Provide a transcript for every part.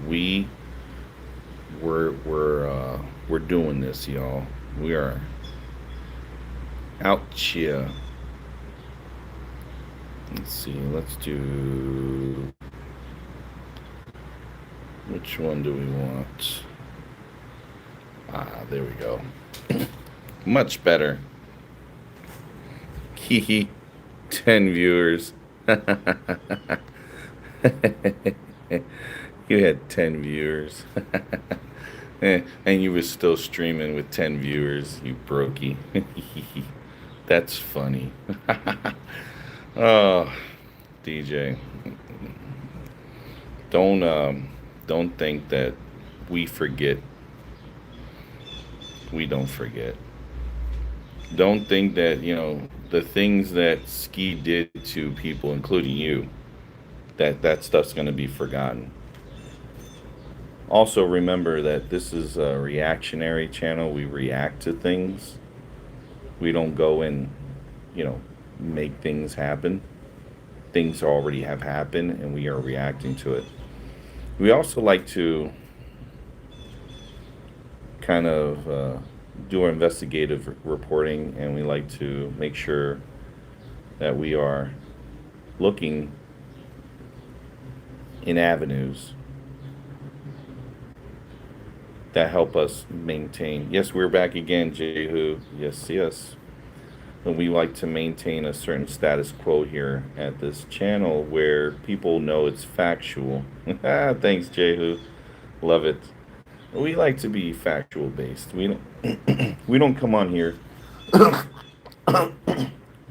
We we're doing this, y'all. We are out here. Let's see. Let's do. Which one do we want? Ah, there we go. Much better. Hee 10 viewers. You had 10 viewers. And you were still streaming with 10 viewers, you brokey. That's funny. Oh, DJ. Don't think that we forget. We don't forget. Don't think that, the things that Ski did to people, including you, that stuff's going to be forgotten. Also, remember that this is a reactionary channel. We react to things. We don't go and, you know, make things happen. Things already have happened, and we are reacting to it. We also like to kind of do our investigative reporting, and we like to make sure that we are looking in avenues that help us maintain. Yes, we're back again, Jehu. Yes, yes. And we like to maintain a certain status quo here at this channel where people know it's factual. Thanks, Jehu. Love it. We like to be factual based. We don't we don't come on here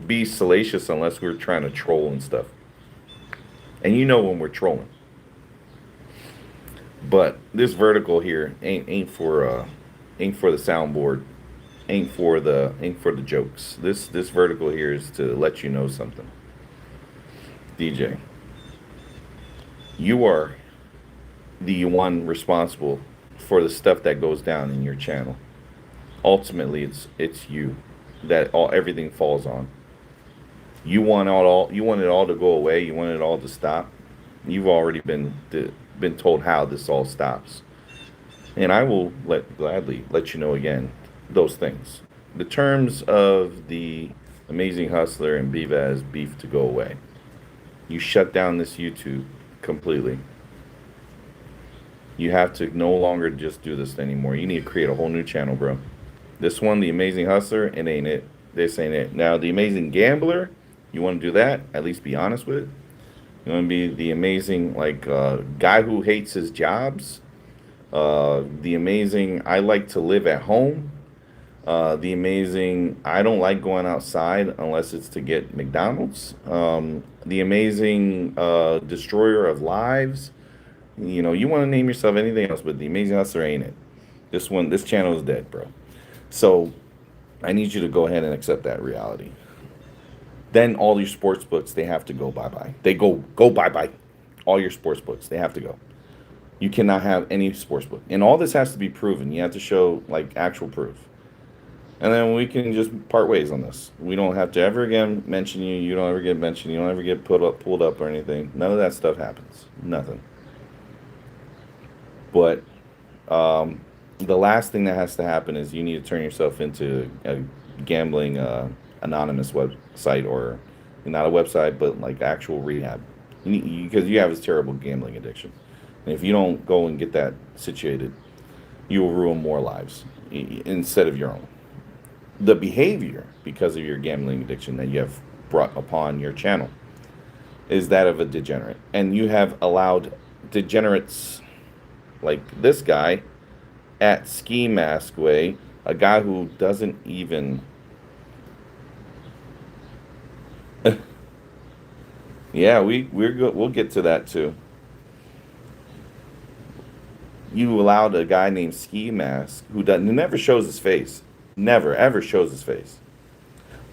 be salacious unless we're trying to troll and stuff. And you know when we're trolling. But this vertical here ain't for the soundboard, ain't for the jokes. This vertical here is to let you know something. DJ, you are the one responsible for the stuff that goes down in your channel. Ultimately, it's you that all everything falls on. You want it all to go away. You want it all to stop. You've already been told how this all stops, and I will gladly let you know again those things. The terms of the Amazing Hustler and BVaz beef to go away. You shut down this YouTube completely. You have to no longer just do this anymore. You need to create a whole new channel, bro. This one, the Amazing Hustler, it ain't it. This ain't it. Now, the Amazing Gambler, you want to do that? At least be honest with it. You want to be the amazing guy who hates his jobs. The amazing I like to live at home. The amazing I don't like going outside unless it's to get McDonald's. The amazing destroyer of lives. You know, you want to name yourself anything else, but the amazing hustler ain't it. This channel is dead, bro. So I need you to go ahead and accept that reality. Then all your sports books, they have to go bye-bye. They go bye-bye. All your sports books, they have to go. You cannot have any sports book. And all this has to be proven. You have to show like actual proof. And then we can just part ways on this. We don't have to ever again mention you. You don't ever get mentioned. You don't ever get pulled up or anything. None of that stuff happens. Nothing. But the last thing that has to happen is you need to turn yourself into a gambling anonymous website, or not a website, but like actual rehab. Because you have this terrible gambling addiction. And if you don't go and get that situated, you will ruin more lives instead of your own. The behavior, because of your gambling addiction that you have brought upon your channel, is that of a degenerate. And you have allowed degenerates like this guy at Ski Mask Way, a guy who doesn't even. Yeah, we'll get to that too. You allowed a guy named Ski Mask who never shows his face, never ever shows his face,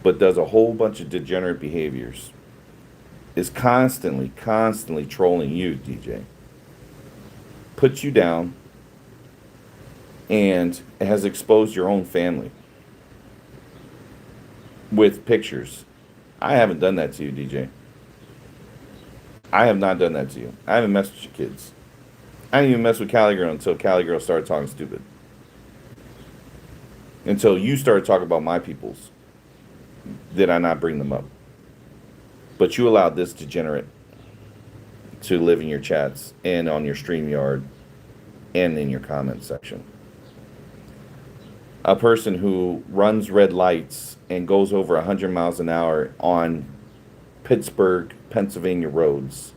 but does a whole bunch of degenerate behaviors. Is constantly trolling you, DJ. Puts you down, and has exposed your own family with pictures. I haven't done that to you, DJ. I have not done that to you. I haven't messed with your kids. I didn't even mess with Cali Girl until Cali Girl started talking stupid. Until you started talking about my peoples, did I not bring them up? But you allowed this degenerate to live in your chats and on your StreamYard and in your comment section. A person who runs red lights and goes over 100 miles an hour on Pittsburgh, Pennsylvania roads,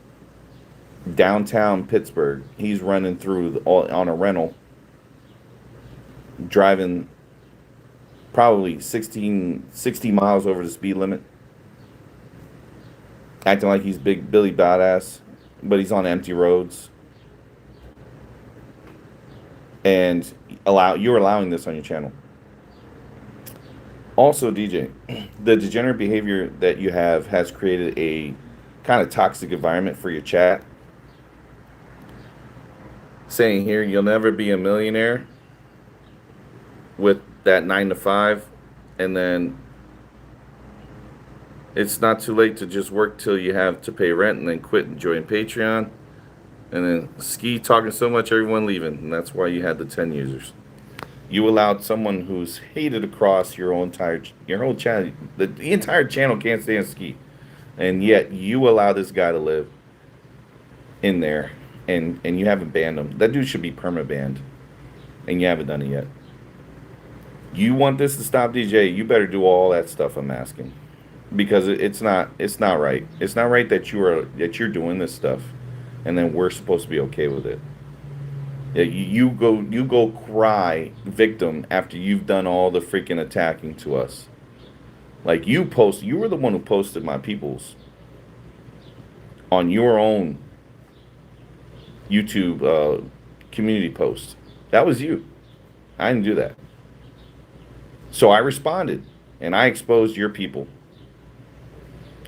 downtown Pittsburgh, he's running through on a rental, driving probably 60 miles over the speed limit, acting like he's big Billy Badass, but he's on empty roads. And you're allowing this on your channel. Also, DJ, the degenerate behavior that you have has created a kind of toxic environment for your chat. Saying here, you'll never be a millionaire with that 9 to 5, and then it's not too late to just work till you have to pay rent and then quit and join Patreon. And then Ski talking so much, everyone leaving, and that's why you had the 10 users. You allowed someone who's hated across your whole channel. The entire channel can't stand Ski, and yet you allow this guy to live in there, and you haven't banned him. That dude should be perma-banned, and you haven't done it yet. You want this to stop, DJ? You better do all that stuff I'm asking, because it's not right. It's not right that you're doing this stuff, and then we're supposed to be okay with it. You go cry victim after you've done all the freaking attacking to us. Like you were the one who posted my peoples on your own YouTube community post. That was you. I didn't do that. So I responded and I exposed your people.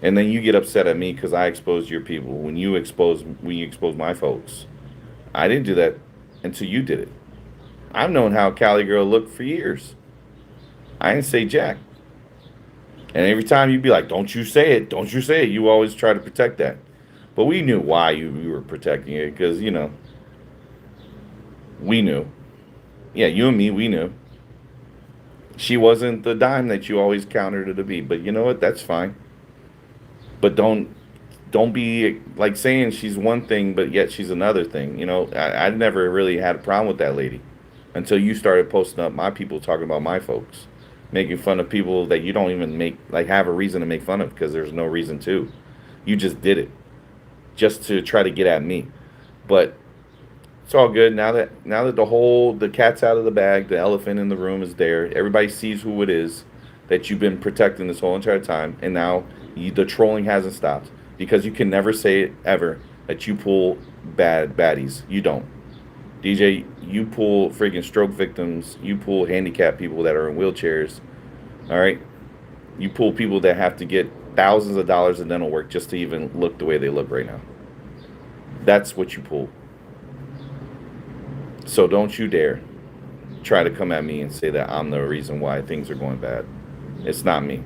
And then you get upset at me because I exposed your people when you exposed my folks. I didn't do that until you did it. I've known how Cali Girl looked for years. I didn't say jack. And every time you'd be like, don't you say it, don't you say it. You always try to protect that. But we knew why you were protecting it because, you know, we knew. Yeah, you and me, we knew. She wasn't the dime that you always counted her to be. But you know what? That's fine. But don't be like saying she's one thing, but yet she's another thing. You know, I never really had a problem with that lady until you started posting up my people talking about my folks, making fun of people that you don't even have a reason to make fun of because there's no reason to. You just did it just to try to get at me. But it's all good now that the cat's out of the bag, the elephant in the room is there. Everybody sees who it is that you've been protecting this whole entire time, and now the trolling hasn't stopped. Because you can never say it ever that you pull baddies. You don't. DJ, you pull freaking stroke victims. You pull handicapped people that are in wheelchairs. All right? You pull people that have to get thousands of dollars in dental work just to even look the way they look right now. That's what you pull. So don't you dare try to come at me and say that I'm the reason why things are going bad. It's not me.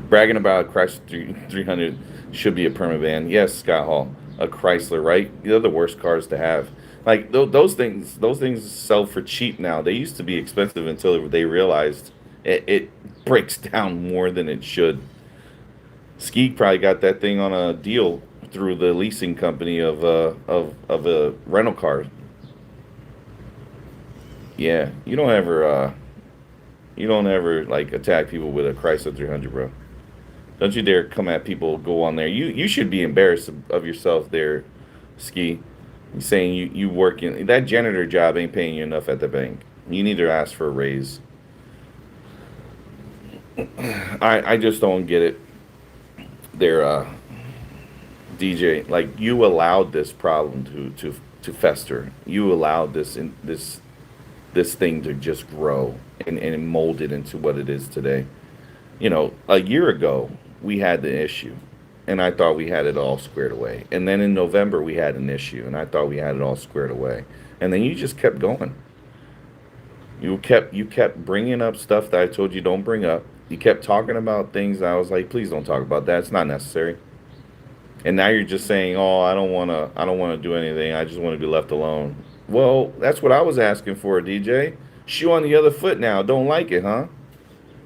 Bragging about a Chrysler 300 should be a permaban. Yes, Scott Hall, a Chrysler, right? They're the worst cars to have. Like those things sell for cheap now. They used to be expensive until they realized it breaks down more than it should. Ski probably got that thing on a deal through the leasing company of a rental car. Yeah, you don't ever like attack people with a Chrysler 300, bro. Don't you dare come at people, go on there. You should be embarrassed of yourself there, Ski. You're saying you work in that janitor job ain't paying you enough at the bank. You need to ask for a raise. I just don't get it. There, DJ, like you allowed this problem to fester. You allowed this thing to just grow and mold it into what it is today. You know, a year ago, we had the issue, and I thought we had it all squared away. And then in November, we had an issue, and I thought we had it all squared away. And then you just kept going. You kept bringing up stuff that I told you don't bring up. You kept talking about things that I was like, please don't talk about that. It's not necessary. And now you're just saying, "Oh, I don't wanna do anything. I just want to be left alone." Well, that's what I was asking for, DJ. Shoe on the other foot now. Don't like it, huh?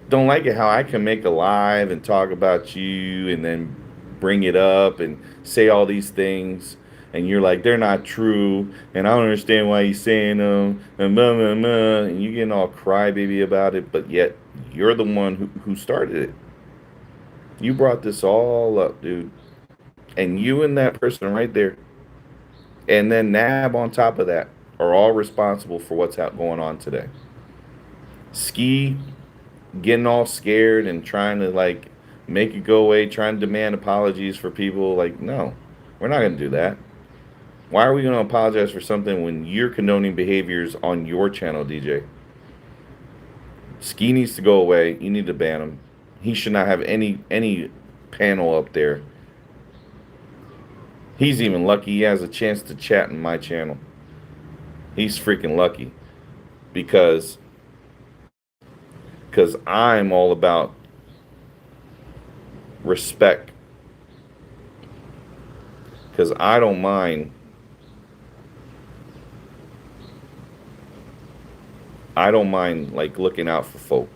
Don't like it how I can make a live and talk about you and then bring it up and say all these things, and you're like, they're not true, and I don't understand why he's saying them, and blah blah blah, and you getting all crybaby about it, but yet you're the one who started it. You brought this all up, dude. And you and that person right there, and then Nab on top of that, are all responsible for what's going on today. Ski getting all scared and trying to like make it go away, trying to demand apologies for people. Like, no, we're not going to do that. Why are we going to apologize for something when you're condoning behaviors on your channel, DJ? Ski needs to go away. You need to ban him. He should not have any panel up there. He's even lucky he has a chance to chat in my channel. He's freaking lucky because I'm all about respect. Because I don't mind. I don't mind like looking out for folk.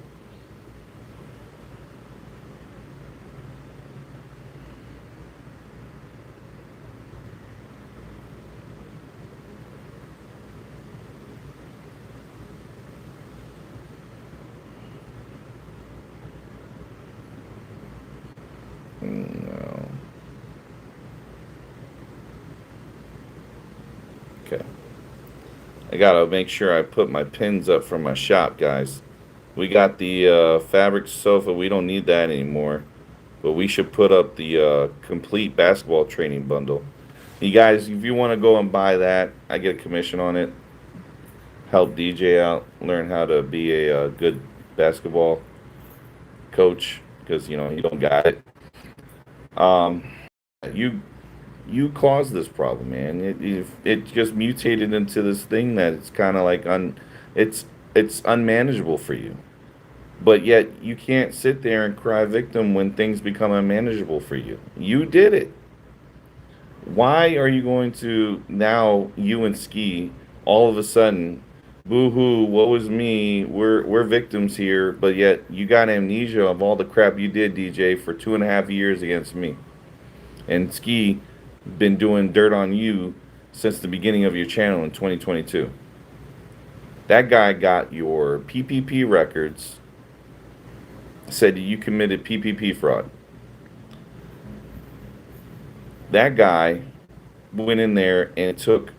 No. Okay. I gotta make sure I put my pins up for my shop, guys. We got the fabric sofa. We don't need that anymore. But we should put up the complete basketball training bundle. You guys, if you want to go and buy that, I get a commission on it. Help DJ out, learn how to be a good basketball coach because you know he don't got it. Um, you you caused this problem, man. It just mutated into this thing that it's kind of like it's unmanageable for you. But yet you can't sit there and cry victim when things become unmanageable for you. You did it. Why are you going to now you and Ski all of a sudden, boo hoo, woe is me, we're victims here, but yet you got amnesia of all the crap you did, DJ, for 2.5 years against me. And Ski been doing dirt on you since the beginning of your channel in 2022. That guy got your PPP records, said that you committed PPP fraud. That guy went in there and took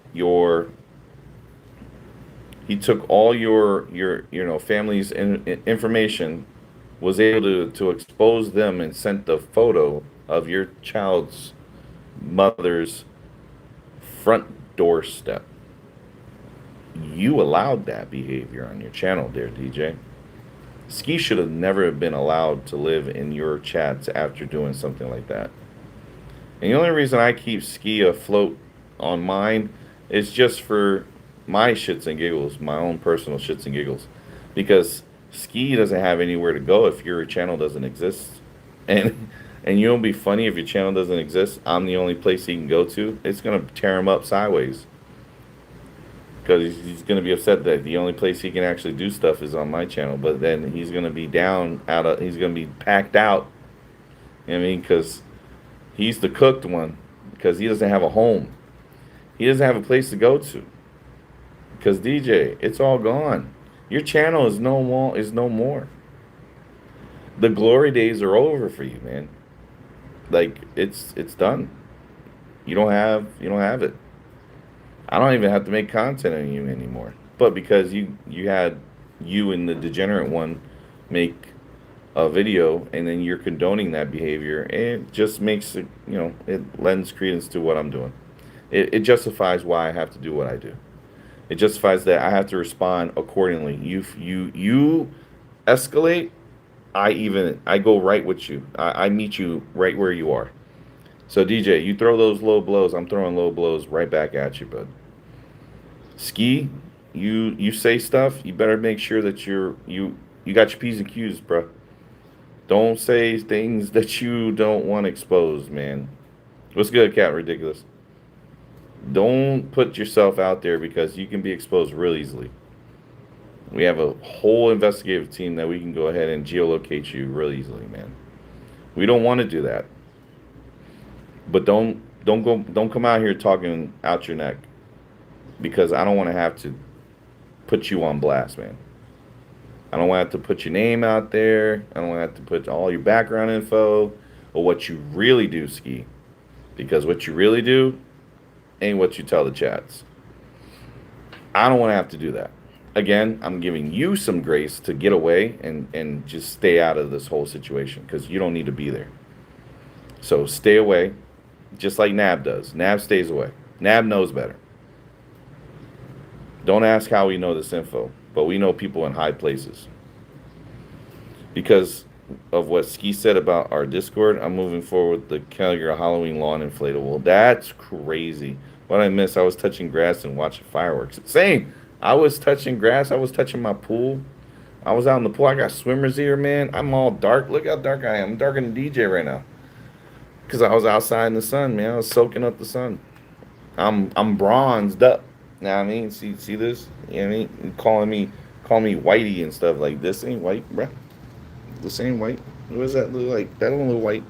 he took all your family's information, was able to expose them, and sent the photo of your child's mother's front doorstep. You allowed that behavior on your channel there, DJ. Ski should have never been allowed to live in your chats after doing something like that. And the only reason I keep Ski afloat on mine is just for my shits and giggles, my own personal shits and giggles. Because Ski doesn't have anywhere to go if your channel doesn't exist. And you know, it'll be funny if your channel doesn't exist. I'm the only place he can go to. It's gonna tear him up sideways. Because he's gonna be upset that the only place he can actually do stuff is on my channel. But then he's gonna be he's gonna be packed out. You know what I mean? Because he's the cooked one. Because he doesn't have a home. He doesn't have a place to go to. Because DJ, it's all gone. Your channel is no more. The glory days are over for you, man. Like it's done. You don't have it. I don't even have to make content on you anymore. But because you had you and the degenerate one make a video and then you're condoning that behavior, it just makes it, it lends credence to what I'm doing. It justifies why I have to do what I do. It justifies that I have to respond accordingly. You escalate, I go right with you. I meet you right where you are. So DJ, you throw those low blows, I'm throwing low blows right back at you, bud. Ski, you say stuff, you better make sure that you got your P's and Q's, bro. Don't say things that you don't want exposed, man. What's good, Cat Ridiculous? Don't put yourself out there because you can be exposed real easily. We have a whole investigative team that we can go ahead and geolocate you real easily, man. We don't want to do that. But don't come out here talking out your neck because I don't want to have to put you on blast, man. I don't want to have to put your name out there. I don't want to have to put all your background info or what you really do, Ski. Because what you really do ain't what you tell the chats. I don't want to have to do that. Again, I'm giving you some grace to get away and just stay out of this whole situation because you don't need to be there. So stay away, just like Nab does. Nab stays away. Nab knows better. Don't ask how we know this info, but we know people in high places. Because of what Ski said about our Discord, I'm moving forward with the Calgary Halloween lawn inflatable. That's crazy. What I missed, I was touching grass and watching fireworks. Same. I was touching grass. I was touching my pool. I was out in the pool. I got swimmers here, man. I'm all dark. Look how dark I am. I'm darker than DJ right now. Because I was outside in the sun, man. I was soaking up the sun. I'm bronzed up. You know what I mean? See this? You know what I mean? Calling me whitey and stuff like this ain't white, bruh. This ain't white. What does that look like? That don't look white.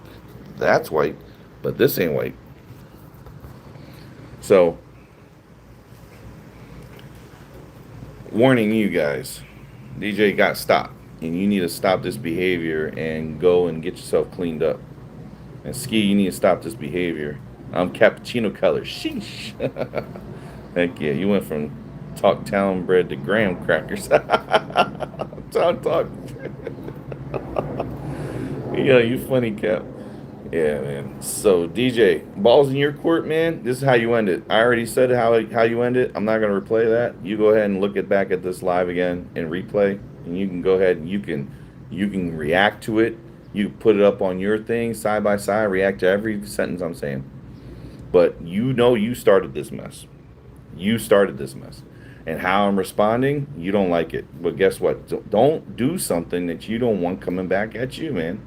That's white. But this ain't white. So, warning you guys. DJ got stopped. And you need to stop this behavior and go and get yourself cleaned up. And Ski, you need to stop this behavior. I'm cappuccino color. Sheesh. Heck yeah, you went from talk town bread to graham crackers. talk. Yeah, you funny, Cap. Yeah, man. So, DJ, balls in your court, man. This is how you end it. I already said how you end it. I'm not going to replay that. You go ahead and look back at this live again and replay. And you can go ahead and you can react to it. You put it up on your thing, side by side, react to every sentence I'm saying. But you know you started this mess. You started this mess. And how I'm responding, you don't like it. But guess what? Don't do something that you don't want coming back at you, man.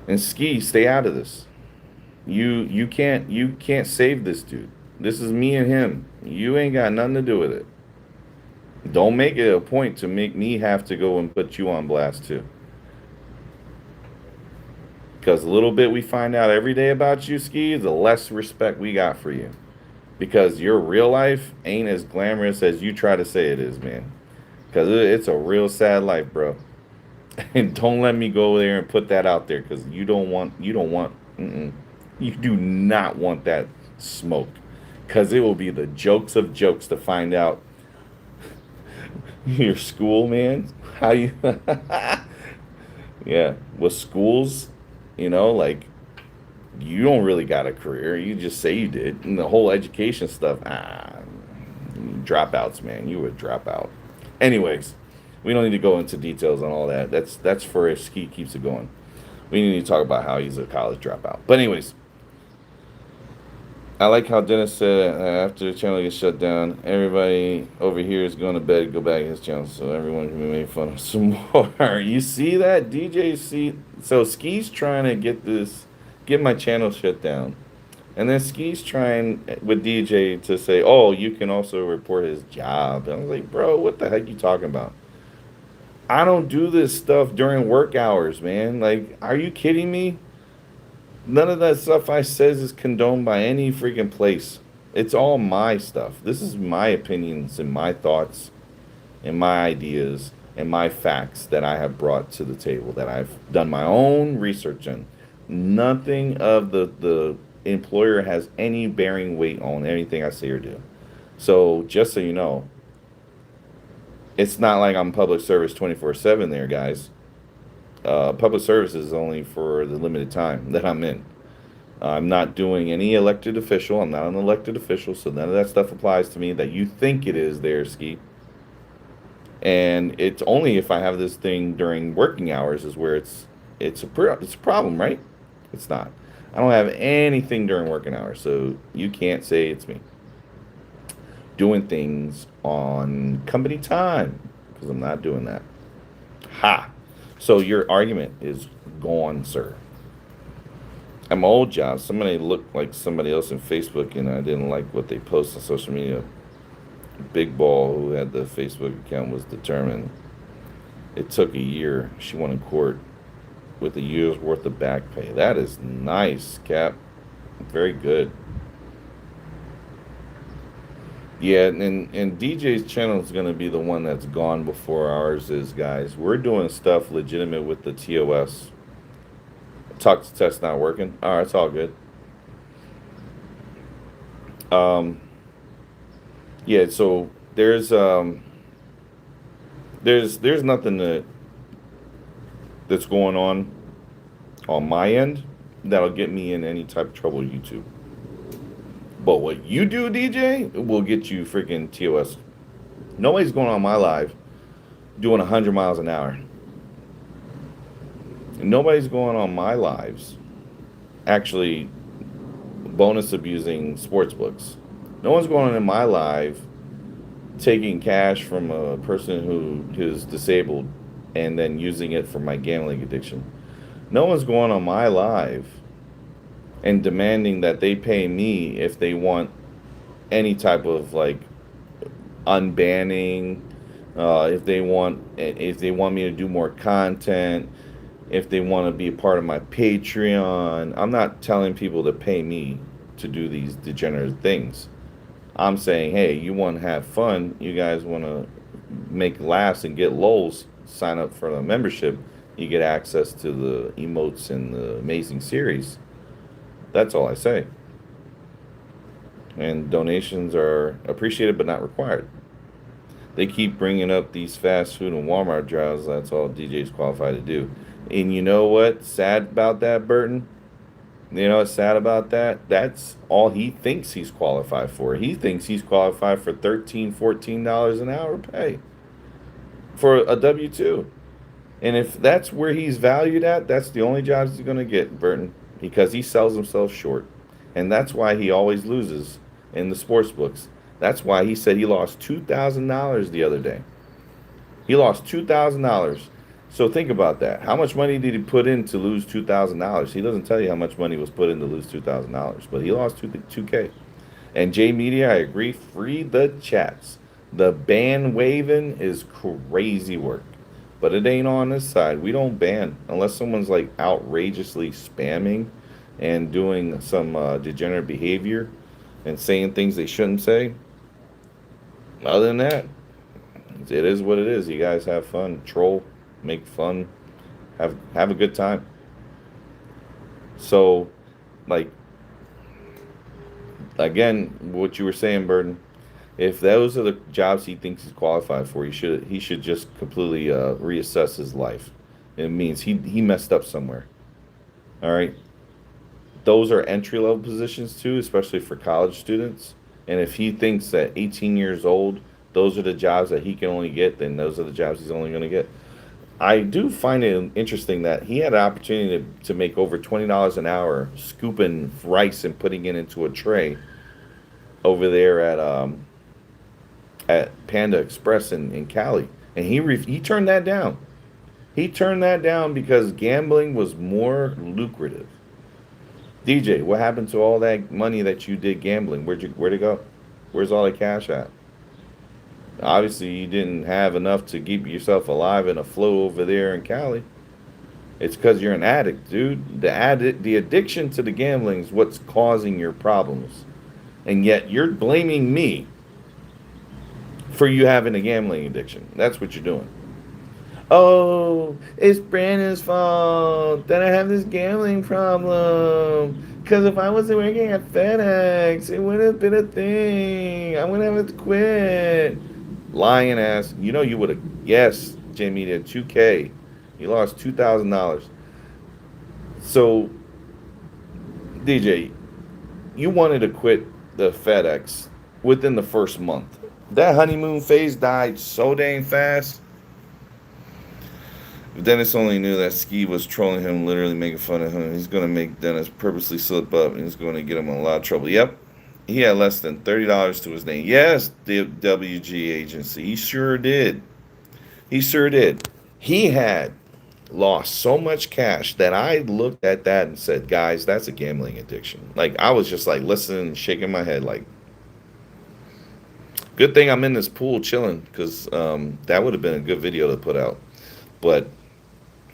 And Ski, stay out of this. You can't save this dude. This is me and him. You ain't got nothing to do with it. Don't make it a point to make me have to go and put you on blast too. Because a little bit we find out every day about you, Ski, the less respect we got for you. Because your real life ain't as glamorous as you try to say it is, man. Because it's a real sad life, bro. And don't let me go there and put that out there because you do not want that smoke. Because it will be the jokes of jokes to find out your school, man. How you, yeah, with schools, like, you don't really got a career. You just say you did. And the whole education stuff, dropouts, man. You would drop out. Anyways, we don't need to go into details on all that. That's for if Ski keeps it going. We need to talk about how he's a college dropout. But anyways, I like how Dennis said after the channel gets shut down, everybody over here is going to bed, go back to his channel so everyone can be made fun of some more. You see that? So Ski's trying to get my channel shut down. And then Ski's trying with DJ to say, oh, you can also report his job. And I was like, bro, what the heck are you talking about? I don't do this stuff during work hours, man. Like, are you kidding me? None of that stuff I says is condoned by any freaking place. It's all my stuff. This is my opinions and my thoughts and my ideas and my facts that I have brought to the table, that I've done my own research on. Nothing of the employer has any bearing weight on anything I say or do. So just so you know, it's not like I'm public service 24/7 there, guys. Public service is only for the limited time that I'm in. I'm not doing any elected official. I'm not an elected official, so none of that stuff applies to me that you think it is there, Ski. And it's only if I have this thing during working hours is where it's a problem, right? It's not. I don't have anything during working hours, so you can't say it's me doing things on company time, because I'm not doing that. Ha! So your argument is gone, sir. At my old job, somebody looked like somebody else in Facebook, and I didn't like what they post on social media. Big Ball, who had the Facebook account, was determined. It took a year. She won in court with a year's worth of back pay. That is nice, Cap. Very good. Yeah, and DJ's channel is going to be the one that's gone before ours is, guys. We're doing stuff legitimate with the TOS. Talk to test not working. All right, it's all good. Um, yeah, so there's nothing that's going on my end that'll get me in any type of trouble with YouTube. But what you do, DJ, will get you freaking TOS. Nobody's going on my live doing 100 miles an hour. Nobody's going on my lives actually bonus abusing sports books. No one's going on in my live taking cash from a person who is disabled and then using it for my gambling addiction. No one's going on my live and demanding that they pay me if they want any type of like unbanning, if they want me to do more content, if they want to be a part of my Patreon. I'm not telling people to pay me to do these degenerate things. I'm saying, hey, you want to have fun, you guys want to make laughs and get lols, sign up for the membership. You get access to the emotes and the amazing series. That's all I say. And donations are appreciated but not required. They keep bringing up these fast food and Walmart drives. That's all DJ's qualified to do. And you know what's sad about that, Burton? You know what's sad about that? That's all he thinks he's qualified for. He thinks he's qualified for $13, $14 an hour pay for a W-2. And if that's where he's valued at, that's the only jobs he's going to get, Burton, because he sells himself short. And that's why he always loses in the sports books. That's why he said he lost $2,000 the other day. He lost $2,000. So think about that. How much money did he put in to lose $2,000? He doesn't tell you how much money was put in to lose $2,000, but he lost 2K. And J Media, I agree, free the chats. The ban waving is crazy work. But it ain't on this side. We don't ban unless someone's like outrageously spamming and doing some degenerate behavior and saying things they shouldn't say. Other than that, it is what it is. You guys have fun, troll, make fun, have a good time. So, like, again, what you were saying, Burden. If those are the jobs he thinks he's qualified for, he should just completely reassess his life. It means he messed up somewhere. All right. Those are entry level positions too, especially for college students. And if he thinks that 18 years old, those are the jobs that he can only get, then those are the jobs he's only going to get. I do find it interesting that he had an opportunity to make over $20 an hour scooping rice and putting it into a tray over there at Panda Express in Cali, and he turned that down. He turned that down because gambling was more lucrative. DJ, what happened to all that money that you did gambling? Where'd it go? Where's all the cash at? Obviously, you didn't have enough to keep yourself alive and afloat over there in Cali. It's because you're an addict, dude. The addiction to the gambling is what's causing your problems, and yet you're blaming me for you having a gambling addiction. That's what you're doing. Oh, it's Brandon's fault that I have this gambling problem. Because if I wasn't working at FedEx, it would have been a thing. I wouldn't have to quit. Lying ass. You know you would have. Yes, Jamie did 2K. You lost $2,000. So, DJ, you wanted to quit the FedEx within the first month. That honeymoon phase died so dang fast. Dennis only knew that Ski was trolling him, literally making fun of him. He's going to make Dennis purposely slip up, and he's going to get him in a lot of trouble. Yep, he had less than $30 to his name. Yes, the WG agency. He sure did. He sure did. He had lost so much cash that I looked at that and said, guys, that's a gambling addiction. Like, I was just like listening, shaking my head, like, good thing I'm in this pool chilling because that would have been a good video to put out. But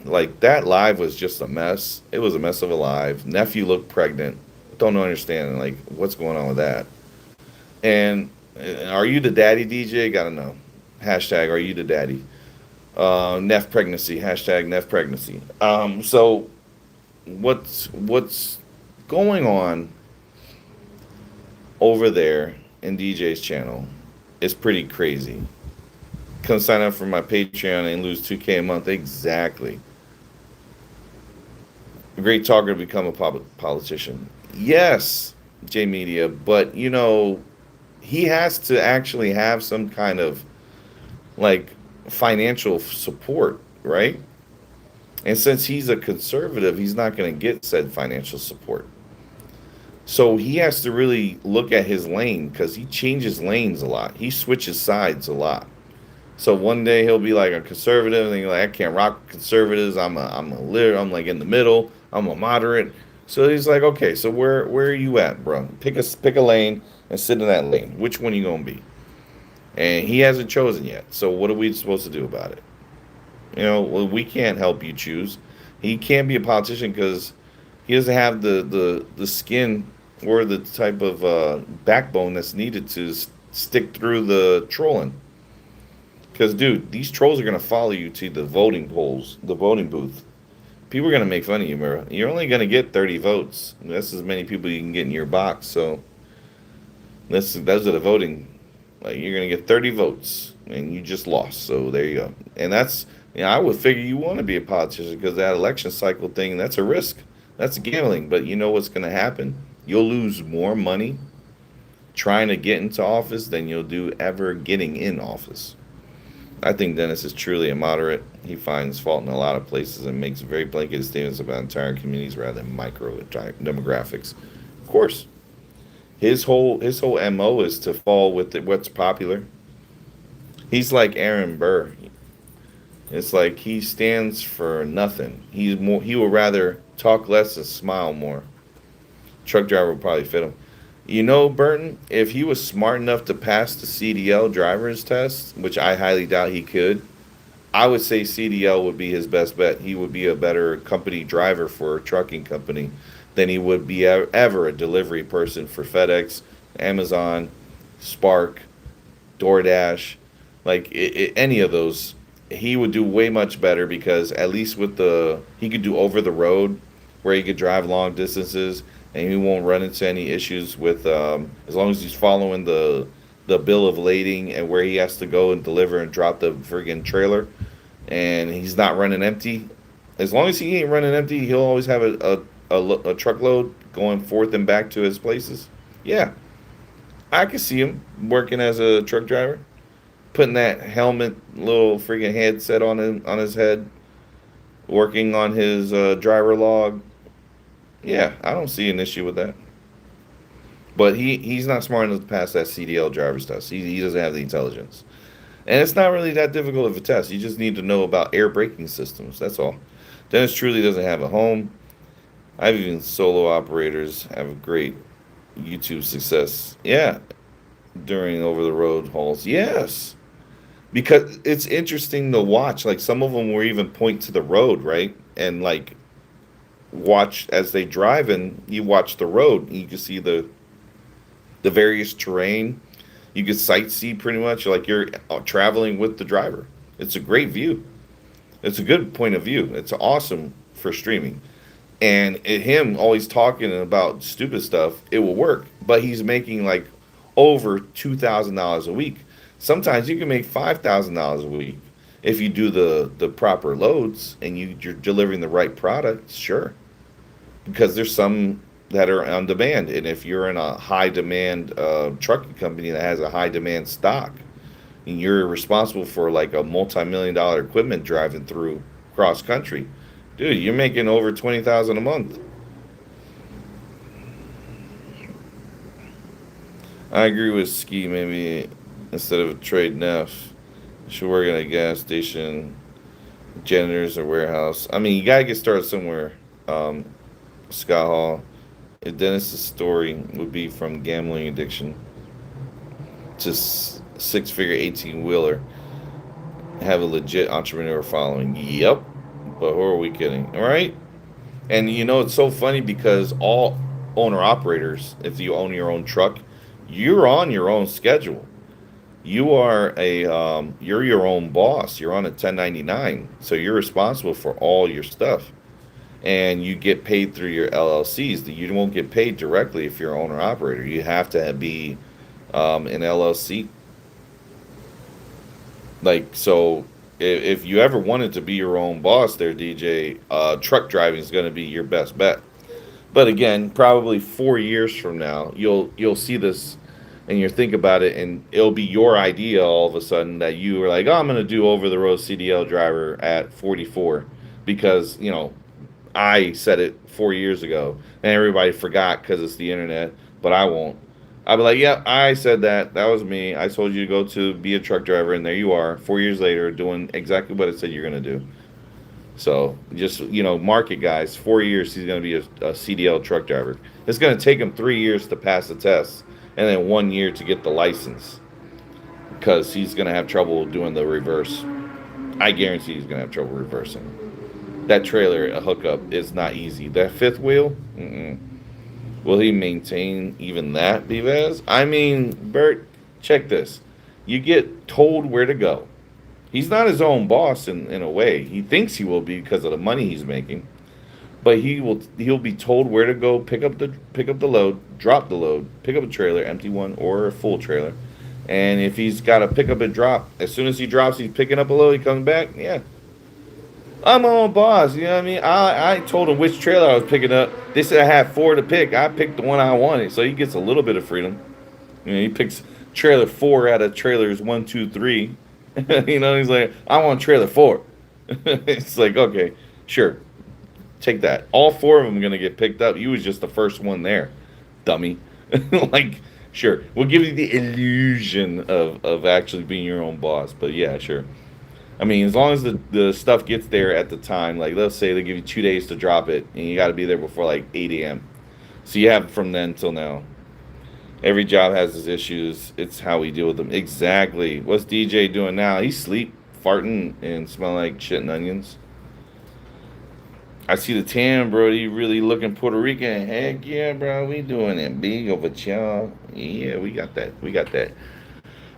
like that live was just a mess. It was a mess of a live. Nephew looked pregnant. Don't understand like what's going on with that. And are you the daddy, DJ? Gotta know. Hashtag are you the daddy? Neff pregnancy. Hashtag Neff pregnancy. So what's going on over there in DJ's channel is pretty crazy. Come sign up for my Patreon and lose 2K a month. Exactly. A great talker to become a politician. Yes, J Media, but he has to actually have some kind of like financial support, right? And since he's a conservative, he's not going to get said financial support. So he has to really look at his lane because he changes lanes a lot. He switches sides a lot. So one day he'll be like a conservative, and he's like, I can't rock conservatives. I'm like in the middle. I'm a moderate. So he's like, okay, so where are you at, bro? Pick a lane and sit in that lane. Which one are you gonna be? And he hasn't chosen yet. So what are we supposed to do about it? Well, we can't help you choose. He can't be a politician because he doesn't have the skin or the type of backbone that's needed to stick through the trolling. Because, dude, these trolls are going to follow you to the voting polls, the voting booth. People are going to make fun of you, bro. You're only going to get 30 votes. That's as many people you can get in your box. So, those are the voting. Like, you're going to get 30 votes, and you just lost. So, there you go. And that's, I would figure you want to be a politician because that election cycle thing, that's a risk. That's gambling. But you know what's going to happen? You'll lose more money trying to get into office than you'll do ever getting in office. I think Dennis is truly a moderate. He finds fault in a lot of places and makes very blanket statements about entire communities rather than micro demographics. Of course, his whole mo is to fall with what's popular. He's like Aaron Burr. It's like he stands for nothing. He would rather talk less and smile more. Truck driver would probably fit him. Burton, if he was smart enough to pass the CDL driver's test, which I highly doubt he could, I would say CDL would be his best bet. He would be a better company driver for a trucking company than he would be ever a delivery person for FedEx, Amazon, Spark, DoorDash, like any of those. He would do way much better because at least he could do over the road where he could drive long distances and he won't run into any issues with as long as he's following the bill of lading and where he has to go and deliver and drop the friggin' trailer, and he's not running empty. As long as he ain't running empty, he'll always have a truckload going forth and back to his places. Yeah, I can see him working as a truck driver, putting that helmet, little friggin' headset on his head, working on his driver log. Yeah, I don't see an issue with that. But he's not smart enough to pass that CDL driver's test. He doesn't have the intelligence. And it's not really that difficult of a test. You just need to know about air braking systems. That's all. Dennis truly doesn't have a home. I've even solo operators have a great YouTube success. Yeah, during over-the-road hauls. Yes. Because it's interesting to watch. Like, some of them will even point to the road, right? And, like, watch as they drive, and you watch the road. You can see the various terrain. You can sightsee pretty much like you're traveling with the driver. It's a great view. It's a good point of view. It's awesome for streaming. And him always talking about stupid stuff, it will work. But he's making like over $2,000 a week. Sometimes you can make $5,000 a week if you do the proper loads and you're delivering the right product. Sure, because there's some that are on demand, and if you're in a high demand trucking company that has a high demand stock, and you're responsible for like a multi-million-dollar equipment driving through cross country, dude, you're making over $20,000 a month. I agree with Ski. Maybe instead of trading F, should work at a gas station Janitors or warehouse. I mean, you gotta get started somewhere. Um, Scott Hall. Dennis's story would be from gambling addiction to six-figure 18-wheeler. Have a legit entrepreneur following. Yep. But who are we kidding? All right. And you know, it's so funny because all owner operators, if you own your own truck, you're on your own schedule. You're your own boss. You're on a 1099, so you're responsible for all your stuff, and you get paid through your LLCs. You won't get paid directly if you're an owner operator. You have to be an LLC. Like so, if you ever wanted to be your own boss, there, DJ, truck driving is going to be your best bet. But again, probably 4 years from now, you'll see this, and you think about it, and it'll be your idea all of a sudden that you are like, oh, I'm gonna do over the road CDL driver at 44 because I said it 4 years ago, and everybody forgot because it's the internet. But I won't. I'll be like, yeah, I said that. That was me. I told you to go to be a truck driver, and there you are, 4 years later, doing exactly what it said you're gonna do. So just mark it, guys. 4 years he's going to be a CDL truck driver. It's going to take him 3 years to pass the test, and then 1 year to get the license, because he's going to have trouble doing the reverse. I guarantee he's going to have trouble reversing. That trailer a hookup is not easy. That fifth wheel, will he maintain even that, BVaz? I mean, Bert, check this. You get told where to go. He's not his own boss in a way. He thinks he will be because of the money he's making, but he'll be told where to go, pick up the load, drop the load, pick up a trailer, empty one or a full trailer. And if he's got to pick up and drop, as soon as he drops, he's picking up a load, he comes back. Yeah, I'm my own boss. You know what I mean? I told him which trailer I was picking up. They said I had four to pick. I picked the one I wanted, so he gets a little bit of freedom. He picks trailer four out of trailers 1, 2, 3. He's like, I want trailer four. It's like, okay, sure, take that. All four of them are gonna get picked up. You was just the first one there, dummy. Like, sure, we'll give you the illusion of actually being your own boss. But yeah, sure. I mean, as long as the stuff gets there at the time, like let's say they give you 2 days to drop it, and you got to be there before like 8 a.m. So you have from then till now. Every job has its issues. It's how we deal with them. Exactly. What's DJ doing now? He's sleep, farting, and smelling like shit and onions. I see the tan, bro. He really looking Puerto Rican. Heck yeah, bro. We doing it big over y'all. Yeah, we got that. We got that.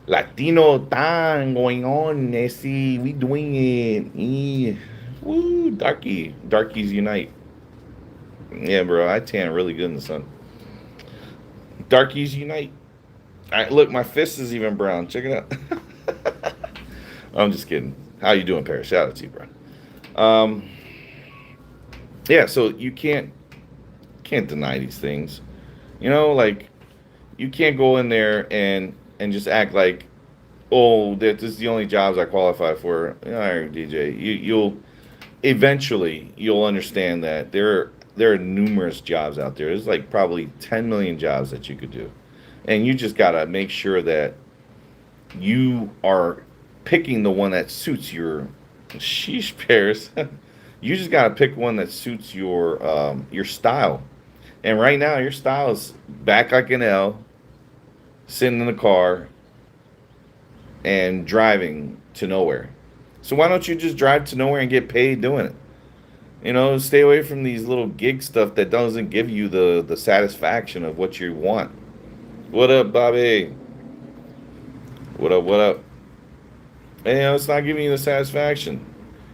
Latino tan going on, Nessie. We doing it. Yeah. Woo, darky. Darkies unite. Yeah, bro. I tan really good in the sun. Darkies unite. Look, my fist is even brown. Check it out. I'm just kidding. How you doing, Paris? Shout out to you, bro. Yeah, so you can't deny these things. Like you can't go in there and just act like, oh, that this is the only jobs I qualify for. All right, DJ, you'll eventually you'll understand that there are numerous jobs out there. There's like probably 10 million jobs that you could do, and you just gotta make sure that you are picking the one that suits your sheesh Paris. You just gotta pick one that suits your style. And right now, your style is back like an L, sitting in the car, and driving to nowhere. So why don't you just drive to nowhere and get paid doing it? Stay away from these little gig stuff that doesn't give you the satisfaction of what you want. What up, Bobby? What up, what up? And, it's not giving you the satisfaction.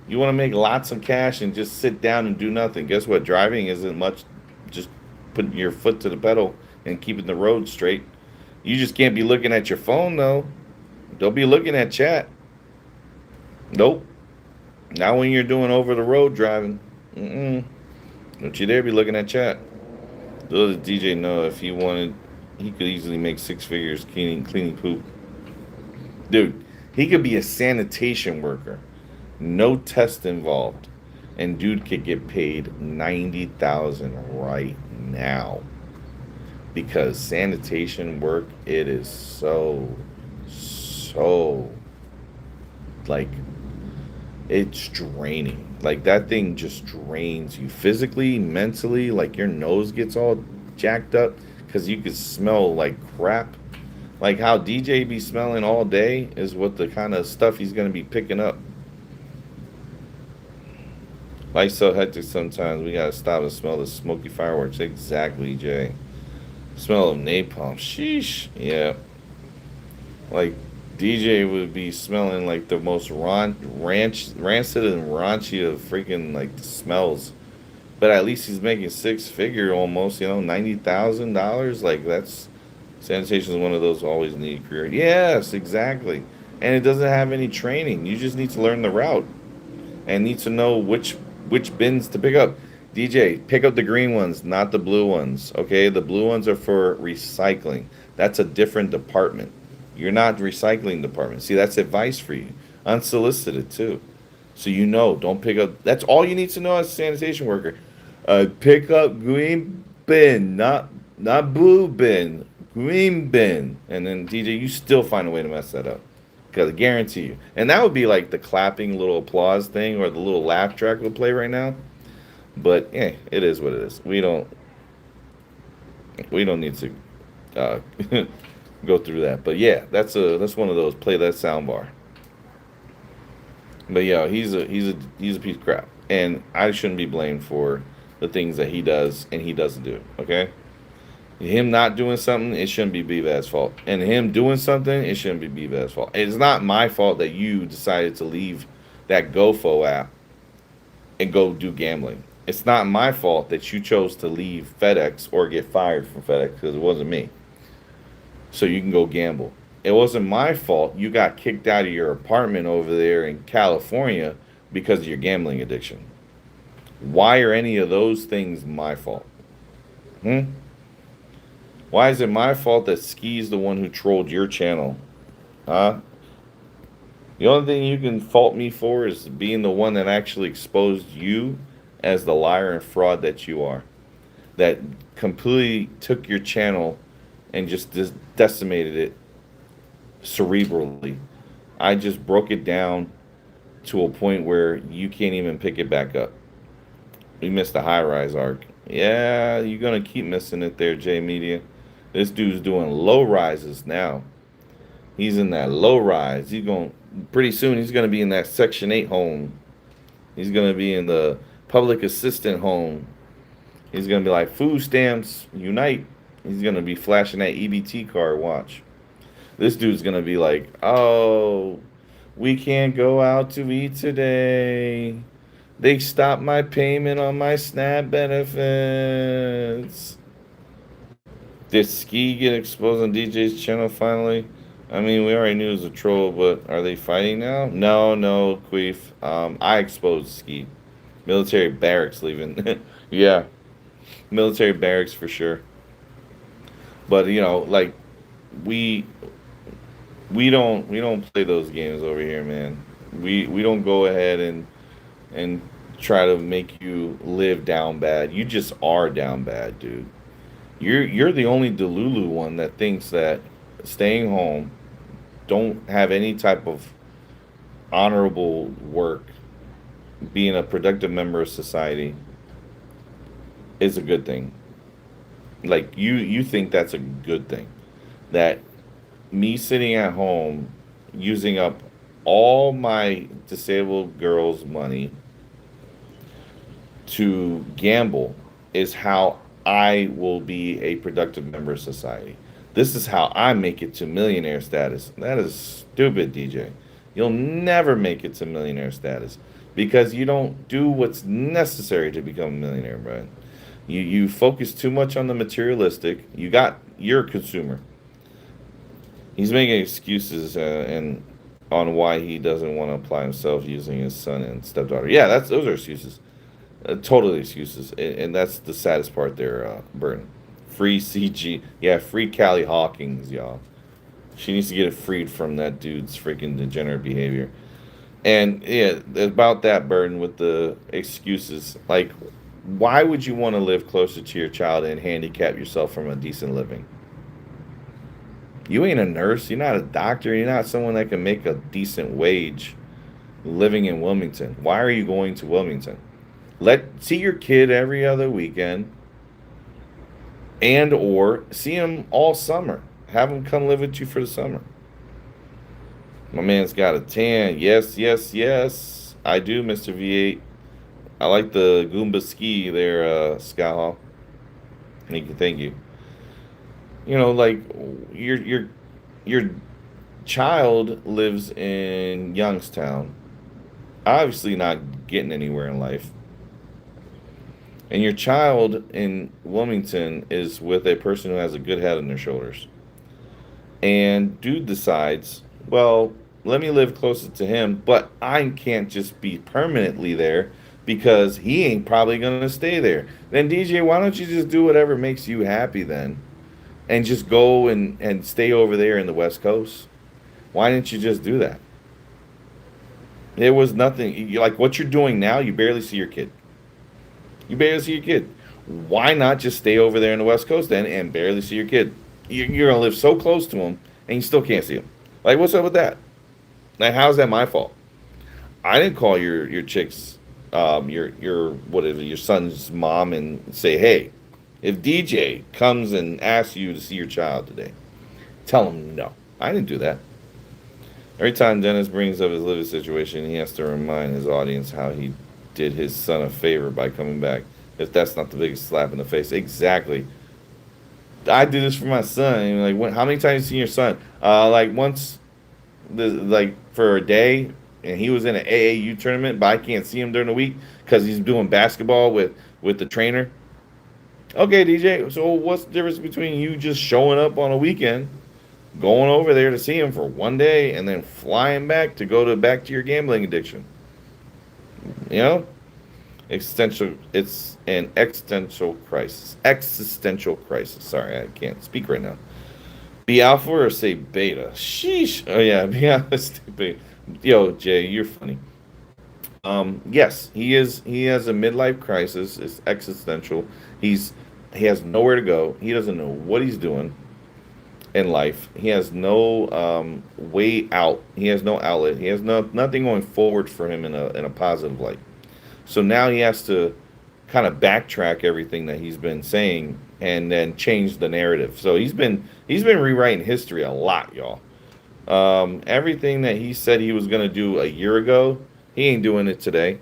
You want to make lots of cash and just sit down and do nothing. Guess what? Driving isn't much. Just putting your foot to the pedal and keeping the road straight. You just can't be looking at your phone, though. Don't be looking at chat. Nope. Not when you're doing over the road driving. Don't you dare be looking at chat. Little did DJ know if he wanted, he could easily make 6 figures cleaning poop. Dude, he could be a sanitation worker. No test involved. And dude could get paid $90,000 right now. Because sanitation work, it is so like It's draining. Like that thing just drains you physically, mentally. Like your nose gets all jacked up because you could smell like crap. Like how DJ be smelling all day is what the kind of stuff he's gonna be picking up. Life's so hectic sometimes we gotta stop and smell the smoky fireworks. Exactly, Jay. Smell of napalm. Sheesh. Yeah. Like DJ would be smelling like the most rancid and raunchy of freaking like smells. But at least he's making six figure almost, $90,000. Like that's sanitation is one of those always need career. Yes, exactly. And it doesn't have any training. You just need to learn the route and need to know which bins to pick up. DJ, pick up the green ones, not the blue ones. Okay, the blue ones are for recycling. That's a different department. You're not recycling department. See, that's advice for you, unsolicited too. So don't pick up. That's all you need to know as a sanitation worker. Pick up green bin, not blue bin, green bin, and then DJ, you still find a way to mess that up. Because I guarantee you. And that would be like the clapping little applause thing or the little laugh track we'll play right now. But yeah, it is what it is. We don't need to uh, go through that. But yeah, that's one of those. Play that sound bar. But yeah, he's a piece of crap, and I shouldn't be blamed for the things that he does and he doesn't do. Okay, him not doing something, it shouldn't be BVaz's fault, and him doing something, it shouldn't be BVaz's fault. It's not my fault that you decided to leave that GoFo app and go do gambling. It's not my fault that you chose to leave FedEx or get fired from FedEx because it wasn't me. So you can go gamble. It wasn't my fault you got kicked out of your apartment over there in California because of your gambling addiction. Why are any of those things my fault? Hmm? Why is it my fault that Ski's the one who trolled your channel? Huh? The only thing you can fault me for is being the one that actually exposed you as the liar and fraud that you are. That completely took your channel and just decimated it cerebrally. I just broke it down to a point where you can't even pick it back up. We missed the high rise arc. Yeah, you're gonna keep missing it there, J Media. This dude's doing low rises now. He's in that low rise. He's going pretty soon. He's gonna be in that Section 8 home. He's gonna be in the public assistant home. He's gonna be like food stamps unite. He's gonna be flashing that EBT card. Watch. This dude's gonna be like, oh, we can't go out to eat today. They stopped my payment on my SNAP benefits. Did Ski get exposed on DJ's channel finally? I mean, we already knew it was a troll, but are they fighting now? No, Queef. I exposed Ski. Military barracks leaving. Yeah, military barracks for sure. But like we we don't play those games over here, man. We don't go ahead and try to make you live down bad. You just are down bad, dude. You're the only Delulu one that thinks that staying home, don't have any type of honorable work, being a productive member of society is a good thing. Like you think that's a good thing. That me sitting at home using up all my disabled girls' money to gamble is how I will be a productive member of society. This is how I make it to millionaire status. That is stupid, DJ. You'll never make it to millionaire status because you don't do what's necessary to become a millionaire, Brian. You focus too much on the materialistic. You're a consumer. He's making excuses and on why he doesn't want to apply himself using his son and stepdaughter. Yeah, those are excuses. Totally excuses, and that's the saddest part there, Burton. Free CG, yeah, free Callie Hawkins, y'all. She needs to get it freed from that dude's freaking degenerate behavior. And yeah, about that, Burton, with the excuses, like, why would you want to live closer to your child and handicap yourself from a decent living? You ain't a nurse. You're not a doctor. You're not someone that can make a decent wage living in Wilmington. Why are you going to Wilmington? See your kid every other weekend, and or see him all summer. Have him come live with you for the summer. My man's got a tan. Yes, yes, yes. I do, Mr. V8. I like the Goomba ski there, Scott Hall. Thank you. You know, like your child lives in Youngstown, obviously not getting anywhere in life. And your child in Wilmington is with a person who has a good head on their shoulders. And dude decides, well, let me live closer to him, but I can't just be permanently there because he ain't probably going to stay there. Then, DJ, why don't you just do whatever makes you happy then? And just go and stay over there in the West Coast? Why didn't you just do that? There was nothing. Like what you're doing now, you barely see your kid. You barely see your kid. Why not just stay over there in the West Coast then and barely see your kid? You're going to live so close to him and you still can't see him. Like, what's up with that? Like, how's that my fault? I didn't call your chick's, your son's mom and say, hey, if DJ comes and asks you to see your child today, tell him no. I didn't do that. Every time Dennis brings up his living situation, he has to remind his audience how he did his son a favor by coming back. If that's not the biggest slap in the face. Exactly. I do this for my son. Like, how many times have you seen your son? Like once, like for a day, and he was in an AAU tournament, but I can't see him during the week because he's doing basketball with the trainer. Okay, DJ. So what's the difference between you just showing up on a weekend, going over there to see him for one day, and then flying back to back to your gambling addiction? You know, it's an existential crisis. Existential crisis. Sorry, I can't speak right now. Be alpha or say beta? Sheesh. Oh yeah, be alpha. Beta. Yo, Jay, you're funny. Yes, he is. He has a midlife crisis. It's existential. He has nowhere to go. He doesn't know what he's doing in life. He has no way out. He has no outlet. He has nothing going forward for him in a positive light. So now he has to kind of backtrack everything that he's been saying and then change the narrative. So he's been rewriting history a lot, y'all. Everything that he said he was going to do a year ago, he ain't doing it today.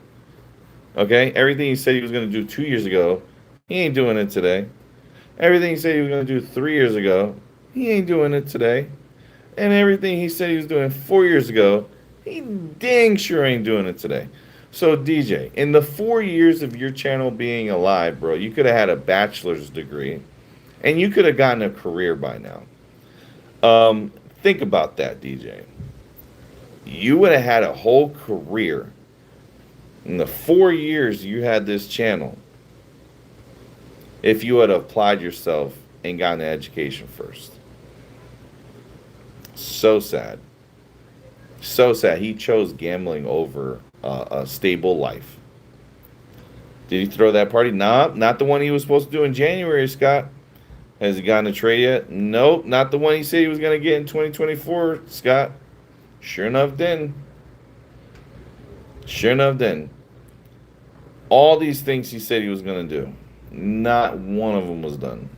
Okay? Everything he said he was going to do 2 years ago, he ain't doing it today. Everything he said he was going to do 3 years ago, he ain't doing it today. And everything he said he was doing 4 years ago, he dang sure ain't doing it today. So, DJ, in the 4 years of your channel being alive, bro, you could have had a bachelor's degree, and you could have gotten a career by now. Think about that, DJ. You would have had a whole career in the 4 years you had this channel if you had applied yourself and gotten an education first. So sad. So sad. He chose gambling over a stable life. Did he throw that party? Nah, not the one he was supposed to do in January, Scott. Has he gotten a trade yet? Nope, not the one he said he was going to get in 2024, Scott. Sure enough, then. All these things he said he was going to do, not one of them was done.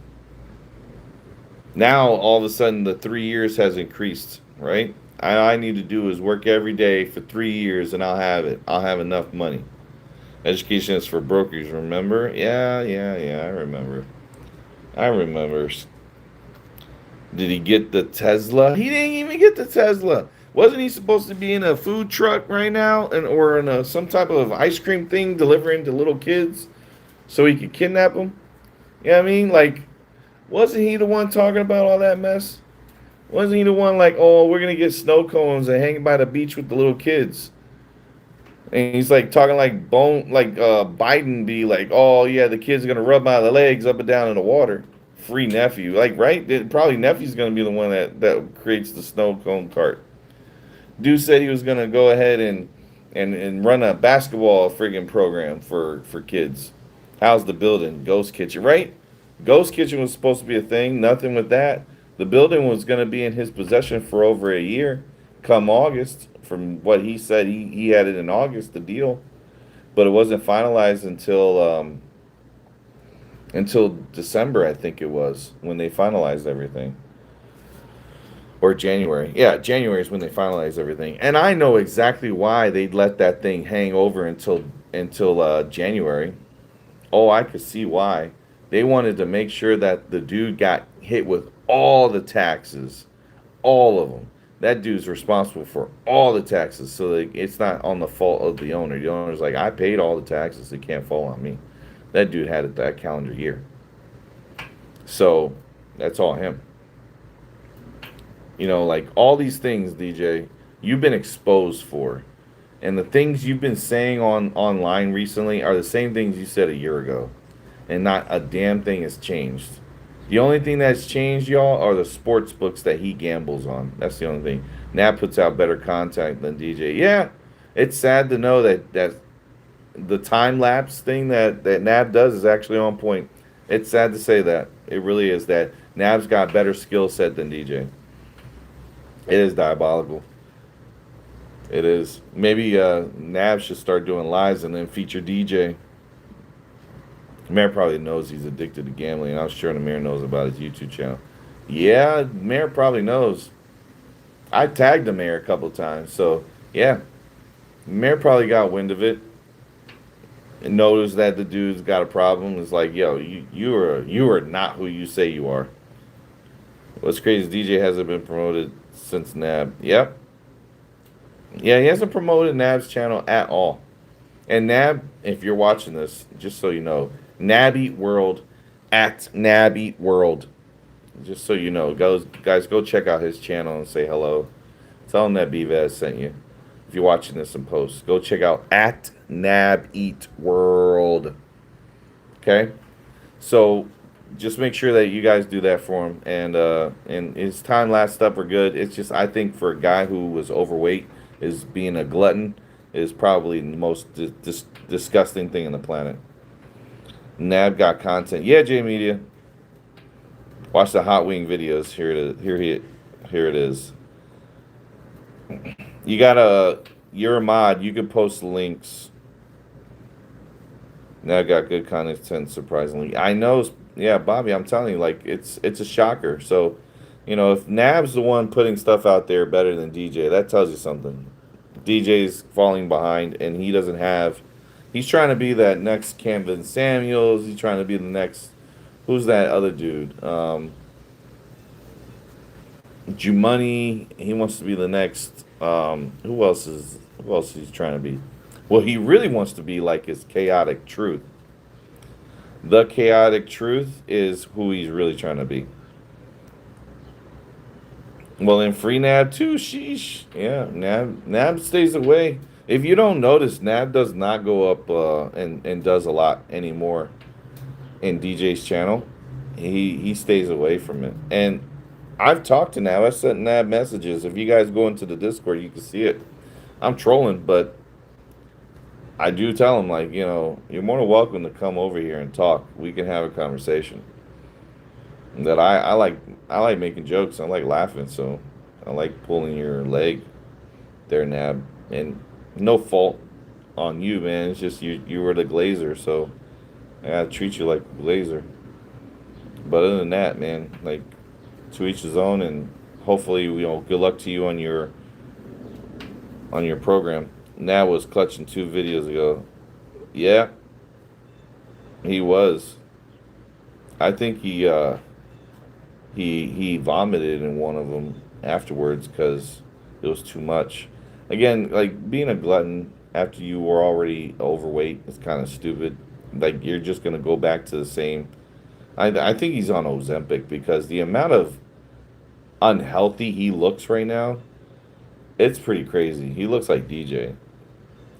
Now, all of a sudden, the 3 years has increased, right? All I need to do is work every day for 3 years, and I'll have it. I'll have enough money. Education is for brokers, remember? Yeah, I remember. Did he get the Tesla? He didn't even get the Tesla. Wasn't he supposed to be in a food truck right now, or in some type of ice cream thing delivering to little kids so he could kidnap them? You know what I mean? Like, wasn't he the one talking about all that mess? Wasn't he the one like, oh, we're going to get snow cones and hang by the beach with the little kids? And he's like talking like Biden be like, oh, yeah, the kids are going to rub my legs up and down in the water. Free nephew. Like, right? Probably nephew's going to be the one that creates the snow cone cart. Dude said he was going to go ahead and run a basketball friggin' program for kids. How's the building? Ghost kitchen, right? Ghost kitchen was supposed to be a thing. Nothing with that. The building was going to be in his possession for over a year. come August. From what he said, he had it in August, the deal, but it wasn't finalized until December, I think it was, when they finalized everything. Or January. Yeah, January is when they finalized everything. And I know exactly why they'd let that thing hang over until January. Oh, I could see why. They wanted to make sure that the dude got hit with all the taxes, all of them. That dude's responsible for all the taxes, so like, it's not on the fault of the owner. The owner's like, I paid all the taxes; it can't fall on me. That dude had it that calendar year, so that's all him. Like all these things, DJ, you've been exposed for, and the things you've been saying on online recently are the same things you said a year ago, and not a damn thing has changed. The only thing that's changed, y'all, are the sports books that he gambles on. That's the only thing. Nab puts out better content than DJ. Yeah, it's sad to know that the time lapse thing that Nab does is actually on point. It's sad to say that. It really is that Nab's got better skill set than DJ. It is diabolical. It is. Maybe Nab should start doing lives and then feature DJ. Mayor probably knows he's addicted to gambling, and I'm sure the mayor knows about his YouTube channel. Yeah, mayor probably knows. I tagged the mayor a couple of times, so yeah, mayor probably got wind of it and noticed that the dude's got a problem. It's like, yo, you are not who you say you are. What's crazy is DJ hasn't been promoted since Nab. Yep. Yeah, he hasn't promoted Nab's channel at all. And Nab, if you're watching this, just so you know, Nab Eat World at Nab Eat World. Just so you know, guys, go check out his channel and say hello. Tell him that BVaz sent you. If you're watching this in post, go check out at Nab Eat World. Okay, so just make sure that you guys do that for him. And his time lapse stuff are good. It's just I think for a guy who was overweight, is being a glutton is probably the most disgusting thing on the planet. Nab got content. Yeah, J Media. Watch the hot wing videos. Here it is. You're a mod. You can post links. Nab got good content, surprisingly. I know. Yeah, Bobby, I'm telling you, like it's a shocker. So, if Nab's the one putting stuff out there better than DJ, that tells you something. DJ's falling behind, and he doesn't have. He's trying to be that next Camden Samuels. He's trying to be the next. Who's that other dude? Jumoney. He wants to be the next. Who else is he trying to be? Well, he really wants to be like his chaotic truth. The chaotic truth is who he's really trying to be. Well, in free Nab too, sheesh. Yeah, Nab stays away. If you don't notice, Nab does not go up and does a lot anymore in DJ's channel. He stays away from it. And I've talked to Nab. I sent Nab messages. If you guys go into the Discord, you can see it. I'm trolling, but I do tell him, like, you're more than welcome to come over here and talk. We can have a conversation. That I like making jokes. I like laughing, so I like pulling your leg there, Nab. And no fault on you, man. It's just you were the glazer, so I gotta treat you like a glazer. But other than that, man, like to each his own, and hopefully, good luck to you on your program. Nab was clutching 2 videos ago. Yeah, he was. I think he vomited in one of them afterwards because it was too much. Again, like being a glutton after you were already overweight is kind of stupid. Like you're just gonna go back to the same. I think he's on Ozempic because the amount of unhealthy he looks right now, it's pretty crazy. He looks like DJ.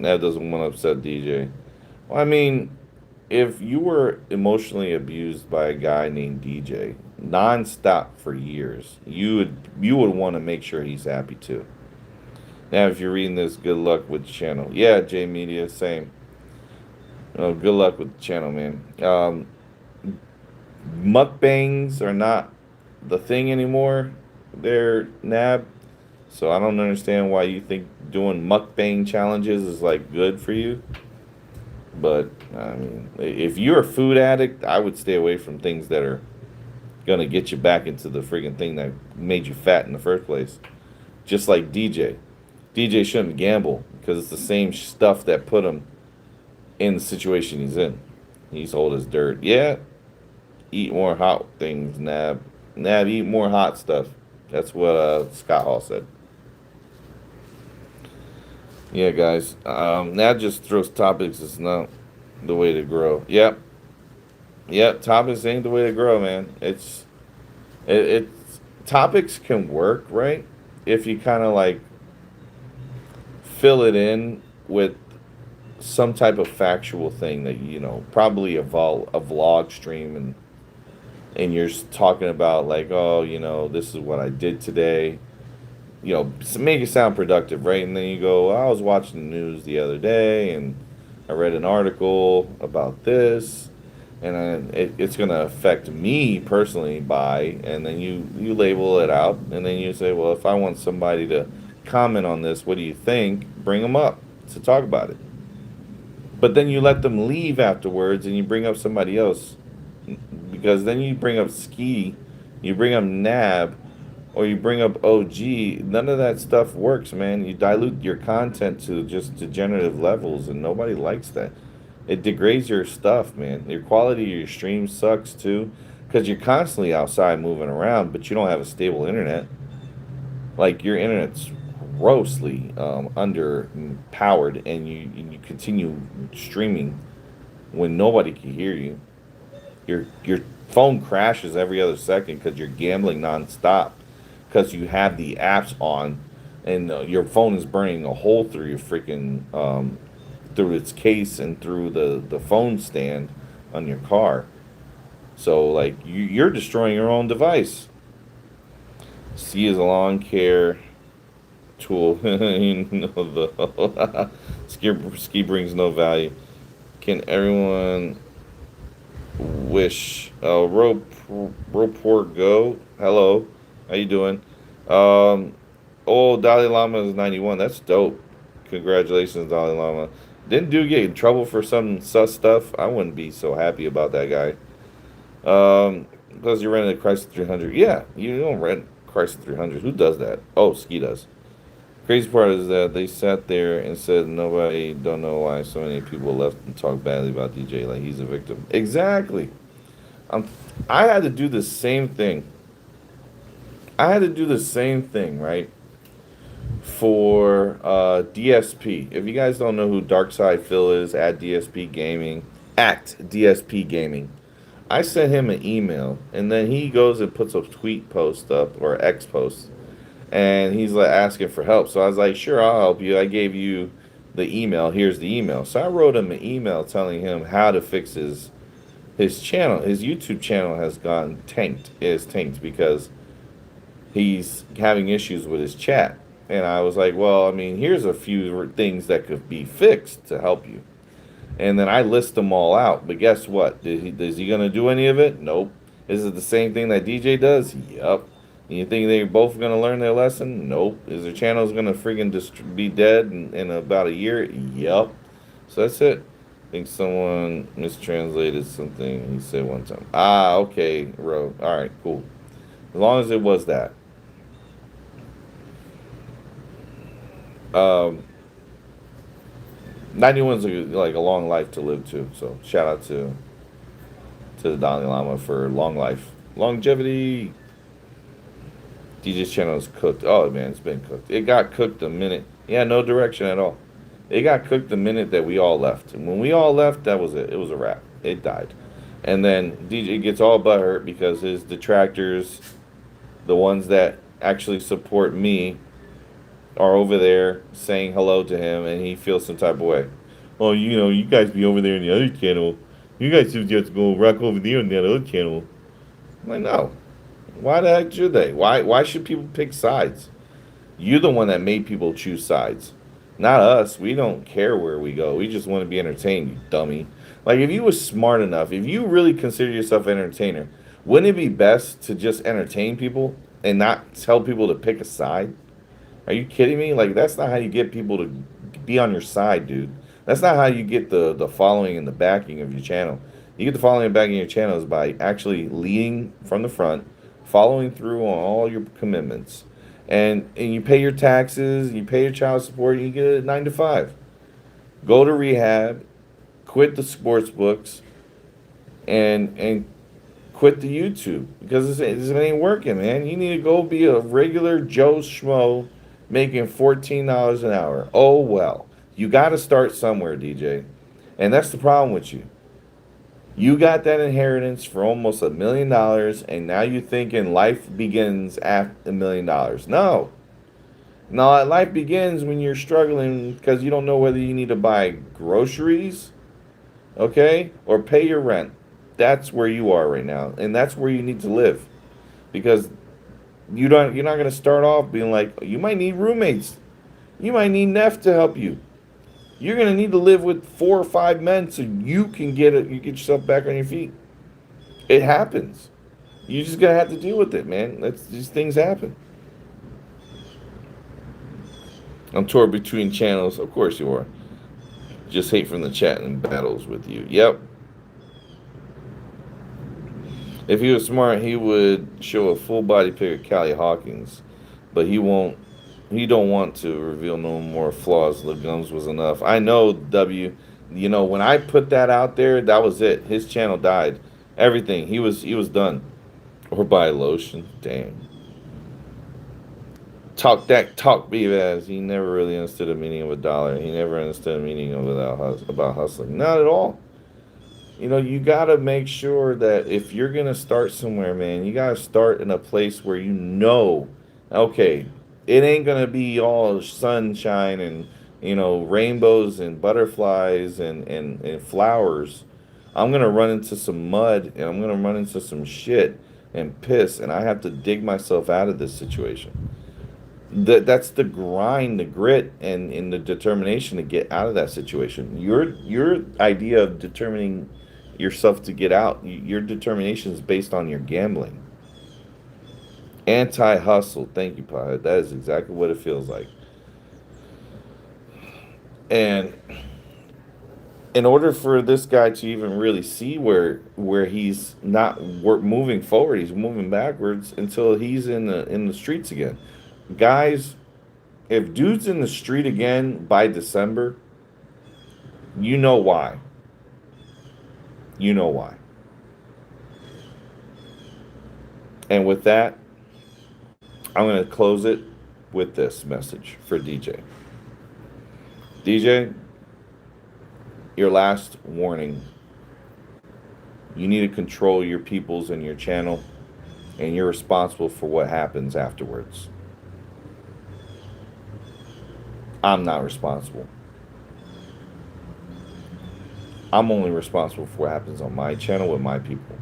That doesn't want to upset DJ. Well, I mean, if you were emotionally abused by a guy named DJ nonstop for years, you would want to make sure he's happy too. Now, if you're reading this, good luck with the channel. Yeah, J Media, same. Good luck with the channel, man. Mukbangs are not the thing anymore. They're Nab. So I don't understand why you think doing mukbang challenges is like good for you. But I mean, if you're a food addict, I would stay away from things that are gonna get you back into the friggin' thing that made you fat in the first place. Just like DJ. DJ shouldn't gamble because it's the same stuff that put him in the situation he's in. He's old as dirt. Yeah, eat more hot things, Nab. Nab, eat more hot stuff. That's what Scott Hall said. Yeah, guys. Nab just throws topics. It's not the way to grow. Yep. Yep. Topics ain't the way to grow, man. It's topics can work, right? If you kind of like fill it in with some type of factual thing that probably a vlog stream, and you're talking about like, oh, this is what I did today, make it sound productive, right? And then you go, I was watching the news the other day and I read an article about this, and it's going to affect me personally by, and then you label it out, and then you say, well, if I want somebody to comment on this, what do you think? Bring them up to talk about it. But then you let them leave afterwards and you bring up somebody else. Because then you bring up Ski, you bring up Nab, or you bring up OG. None of that stuff works, man. You dilute your content to just degenerative levels, and nobody likes that. It degrades your stuff, man. Your quality of your stream sucks too, because you're constantly outside moving around, but you don't have a stable internet. Like your internet's grossly underpowered, and you continue streaming when nobody can hear you. Your phone crashes every other second because you're gambling nonstop, because you have the apps on, and your phone is burning a hole through your freaking through its case and through the phone stand on your car. So like you're destroying your own device. C is a lawn care tool. The ski brings no value. Can everyone wish Roport go? Hello, how you doing? Oh, Dalai Lama is 91. That's dope. Congratulations, Dalai Lama. Didn't dude get in trouble for some sus stuff? I wouldn't be so happy about that guy. Because you rented a Chrysler 300. Yeah, you don't rent Chrysler 300. Who does that? Oh, Ski does. Crazy part is that they sat there and said nobody don't know why so many people left and talked badly about DJ like he's a victim. Exactly. I had to do the same thing. Right? For DSP. If you guys don't know who Darkside Phil is, at DSP Gaming, I sent him an email, and then he goes and puts a tweet post up, or X post, and he's like asking for help. So I was like, sure, I'll help you. I gave you the email. Here's the email. So I wrote him an email telling him how to fix his channel. His YouTube channel has gone tanked. Is tanked because he's having issues with his chat. And I was like, well, I mean, here's a few things that could be fixed to help you. And then I list them all out. But guess what? Is he going to do any of it? Nope. Is it the same thing that DJ does? Yup. You think they're both going to learn their lesson? Nope. Is their channels going to friggin' be dead in about a year? Yup. So that's it. I think someone mistranslated something he said one time. Ah, okay, Ro. All right, cool. As long as it was that. 91's like a long life to live too. So shout out to the Dalai Lama for long life, longevity. DJ's channel is cooked. Oh man, it's been cooked. It got cooked the minute. Yeah, no direction at all. It got cooked the minute that we all left. And when we all left, that was it. It was a wrap. It died. And then DJ gets all butthurt because his detractors, the ones that actually support me, are over there saying hello to him, and he feels some type of way. Oh, you guys be over there in the other channel. You guys should just go rock over there in that other channel. I'm like, no. Why the heck should they? Why should people pick sides? You're the one that made people choose sides. Not us. We don't care where we go. We just want to be entertained, you dummy. Like, if you were smart enough, if you really consider yourself an entertainer, wouldn't it be best to just entertain people and not tell people to pick a side? Are you kidding me? Like, that's not how you get people to be on your side, dude. That's not how you get the following and the backing of your channel. You get the following and backing of your channel is by actually leading from the front, following through on all your commitments, and you pay your taxes, you pay your child support, and you get a 9 to 5. Go to rehab, quit the sports books, and quit the YouTube because this ain't working, man. You need to go be a regular Joe Schmo making $14 an hour. Oh well, you got to start somewhere, DJ, and that's the problem with you. You got that inheritance for almost $1 million, and now you're thinking life begins at $1 million. No, no, life begins when you're struggling because you don't know whether you need to buy groceries, okay, or pay your rent. That's where you are right now, and that's where you need to live, because you're not going to start off being like, you might need roommates, you might need Neff to help you. You're going to need to live with 4 or 5 men so you can you get yourself back on your feet. It happens. You're just going to have to deal with it, man. These things happen. I'm torn between channels. Of course you are. Just hate from the chat and battles with you. Yep. If he was smart, he would show a full body pic of Callie Hawkins, but he won't. He don't want to reveal no more flaws. The gums was enough. I know, W. You know, when I put that out there, that was it. His channel died. Everything. He was done. Or buy lotion. Damn. Talk that talk, BVaz. He never really understood the meaning of a dollar. He never understood the meaning of about hustling. Not at all. You know, you got to make sure that if you're going to start somewhere, man, you got to start in a place where you know, okay, it ain't going to be all sunshine and, you know, rainbows and butterflies and flowers. I'm going to run into some mud and I'm going to run into some shit and piss, and I have to dig myself out of this situation. That's the grind, the grit, and the determination to get out of that situation. Your idea of determining yourself to get out, your determination is based on your gambling. Anti-hustle. Thank you, Pod. That is exactly what it feels like. And in order for this guy to even really see where he's not moving forward, he's moving backwards until he's in the streets again. Guys, if dude's in the street again by December, you know why. You know why. And with that, I'm going to close it with this message for DJ. DJ, your last warning. You need to control your peoples and your channel, and you're responsible for what happens afterwards. I'm not responsible. I'm only responsible for what happens on my channel with my people.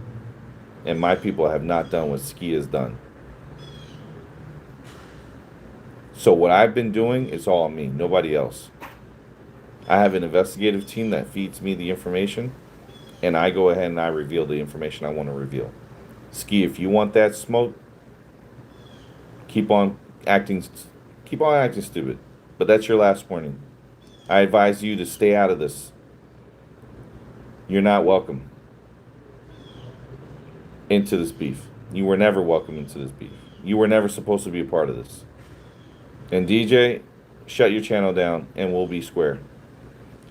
And my people have not done what Ski has done. So what I've been doing is all me, nobody else. I have an investigative team that feeds me the information, and I go ahead and I reveal the information I want to reveal. Ski, if you want that smoke, keep on acting stupid. But that's your last warning. I advise you to stay out of this. You're not welcome into this beef. You were never welcome into this beef. You were never supposed to be a part of this. And DJ, shut your channel down and we'll be square.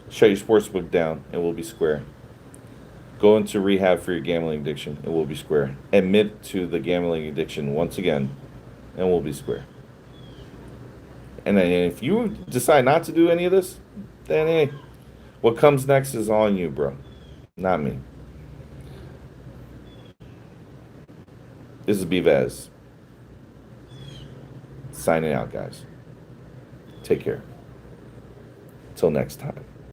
Shut your sportsbook down and we'll be square. Go into rehab for your gambling addiction and we'll be square. Admit to the gambling addiction once again and we'll be square. And then if you decide not to do any of this, then hey, what comes next is on you, bro. Not me. This is BVaz. Signing out, guys. Take care. Till next time.